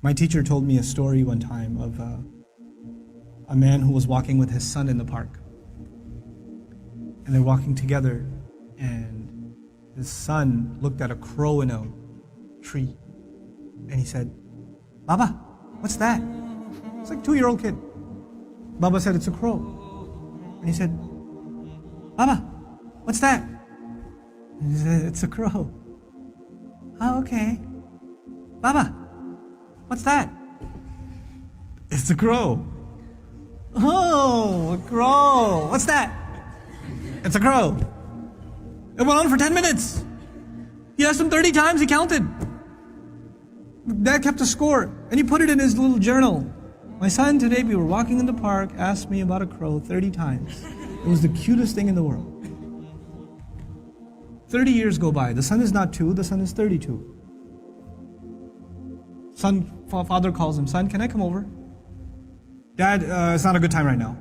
My teacher told me a story one time of a man who was walking with his son in the park. And they're walking together, and his son looked at a crow in a tree. And he said, "Baba, what's that?" It's like a 2-year-old kid. Baba said, "It's a crow." And he said, "Baba, what's that?" And he said, "It's a crow." "Oh, okay." "Baba, what's that?" "It's a crow." "Oh, a crow. What's that?" "It's a crow." It went on for 10 minutes. He asked him 30 times, he counted. Dad kept a score, and he put it in his little journal. "My son, today we were walking in the park, asked me about a crow 30 times. It was the cutest thing in the world." 30 years go by. The son is not 2, the son is 32. Father calls him, "Son, can I come over?" "Dad, it's not a good time right now."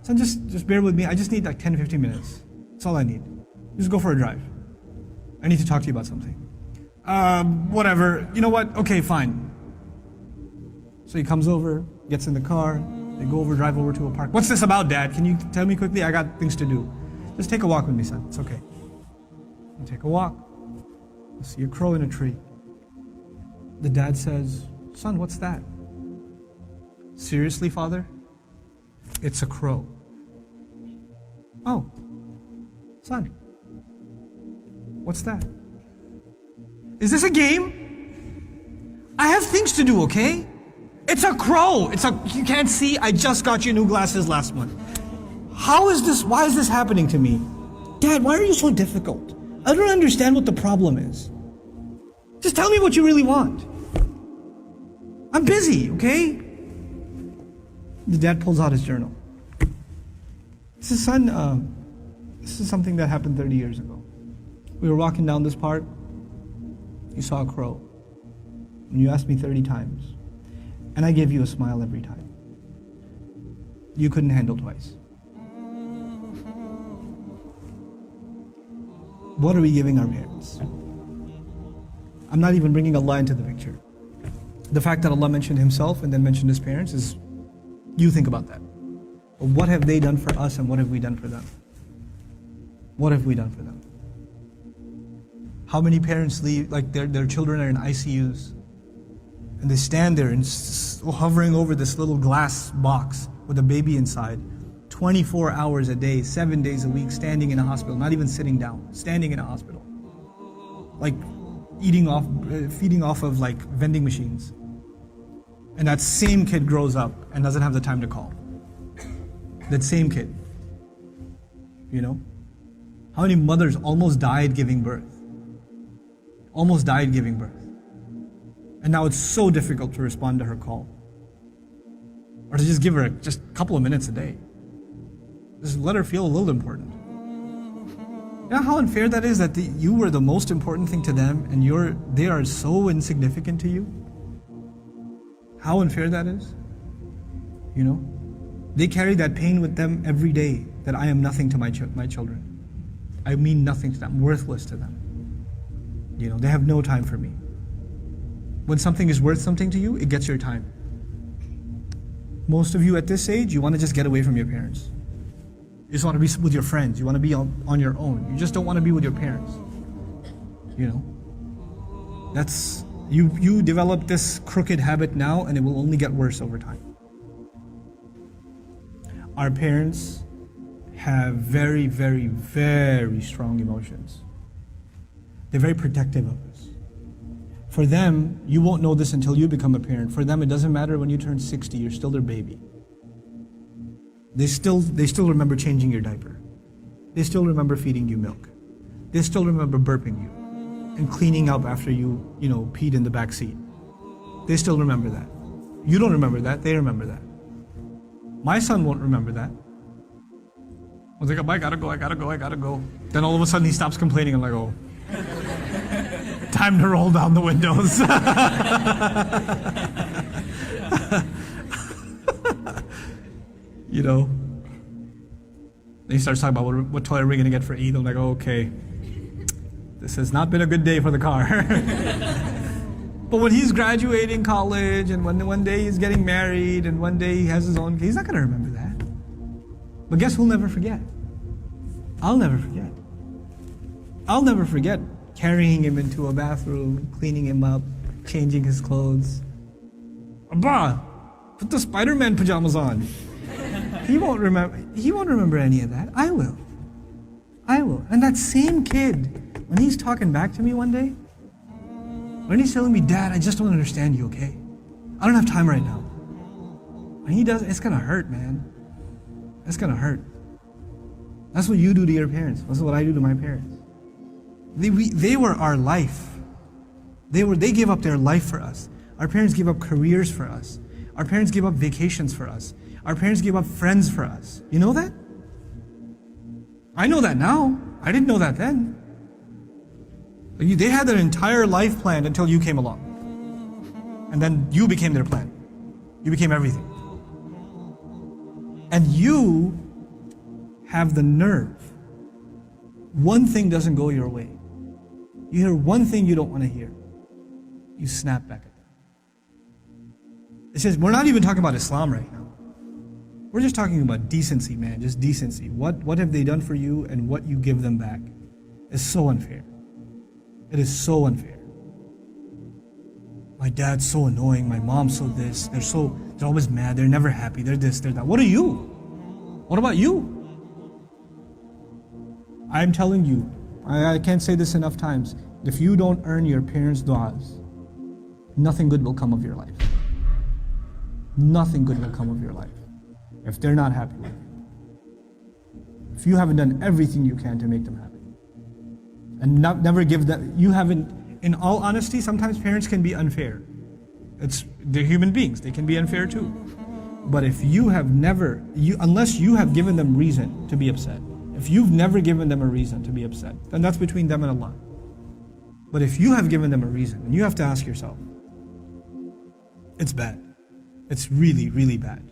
"Son, just bear with me. I just need like 10, 15 minutes. That's all I need. Just go for a drive. I need to talk to you about something." Whatever. You know what? Okay, fine." So he comes over, gets in the car, they go over, drive over to a park. "What's this about, Dad? Can you tell me quickly? I got things to do." "Just take a walk with me, son. It's okay." You take a walk. You see a crow in a tree. The dad says, "Son, what's that?" "Seriously, Father? It's a crow." "Oh, son, what's that?" "Is this a game? I have things to do, okay? It's a crow. You can't see, I just got you new glasses last month. Why is this happening to me? Dad, why are you so difficult? I don't understand what the problem is. Just tell me what you really want. I'm busy, okay?" The dad pulls out his journal. He says, "Son, this is something that happened 30 years ago. We were walking down this park. You saw a crow. And you asked me 30 times. And I gave you a smile every time. You couldn't handle twice. What are we giving our parents?" I'm not even bringing Allah into the picture. The fact that Allah mentioned Himself and then mentioned His parents is, you think about that. But what have they done for us and what have we done for them? What have we done for them? How many parents leave, like their children are in ICUs, and they stand there and hovering over this little glass box with a baby inside, 24 hours a day, 7 days a week, standing in a hospital, not even sitting down, standing in a hospital. Like feeding off of like vending machines. And that same kid grows up and doesn't have the time to call. That same kid. You know? How many mothers almost died giving birth? Almost died giving birth. And now it's so difficult to respond to her call. Or to just give her just a couple of minutes a day. Just let her feel a little important. You know how unfair that is, that you were the most important thing to them and they are so insignificant to you? How unfair that is? You know? They carry that pain with them every day, that I am nothing to my children. I mean nothing to them, worthless to them. You know, they have no time for me. When something is worth something to you, it gets your time. Most of you at this age, you want to just get away from your parents. You just want to be with your friends. You want to be on your own. You just don't want to be with your parents. You know? You develop this crooked habit now, and it will only get worse over time. Our parents have very, very, very strong emotions. They're very protective of us. For them, you won't know this until you become a parent. For them, it doesn't matter when you turn 60, you're still their baby. They still remember changing your diaper. They still remember feeding you milk. They still remember burping you and cleaning up after you peed in the back seat. They still remember that. You don't remember that, they remember that. My son won't remember that. I was like, "I gotta go. Then all of a sudden he stops complaining. I'm like, oh, time to roll down the windows. You know. Then he starts talking about what toy are we gonna get for Eid. I'm like, oh, okay. This has not been a good day for the car. But when he's graduating college and when one day he's getting married and one day he has his own, he's not going to remember that. But guess who'll never forget? I'll never forget. I'll never forget carrying him into a bathroom, cleaning him up, changing his clothes. Abba, put the Spider-Man pajamas on. He won't remember any of that. I will. And that same kid, when he's talking back to me one day, when he's telling me, Dad, I just don't understand you, okay? I don't have time right now. When he does, it's gonna hurt, man. It's gonna hurt. That's what you do to your parents. That's what I do to my parents. They were our life. They gave up their life for us. Our parents gave up careers for us. Our parents gave up vacations for us. Our parents gave up friends for us. You know that? I know that now. I didn't know that then. They had their entire life planned until you came along. And then you became their plan. You became everything. And you have the nerve. One thing doesn't go your way. You hear one thing you don't want to hear. You snap back at them. It says, we're not even talking about Islam right now. We're just talking about decency, man. Just decency. What have they done for you and what you give them back is so unfair. It is so unfair. My dad's so annoying. My mom's so this. They're always mad. They're never happy. They're this, they're that. What are you? What about you? I'm telling you, I can't say this enough times. If you don't earn your parents' du'as, nothing good will come of your life. Nothing good will come of your life if they're not happy with you. If you haven't done everything you can to make them happy. And never give them, you haven't, in all honesty, sometimes parents can be unfair. They're human beings, they can be unfair too. But if you have never, unless you have given them reason to be upset, if you've never given them a reason to be upset, then that's between them and Allah. But if you have given them a reason, and you have to ask yourself, it's bad. It's really, really bad.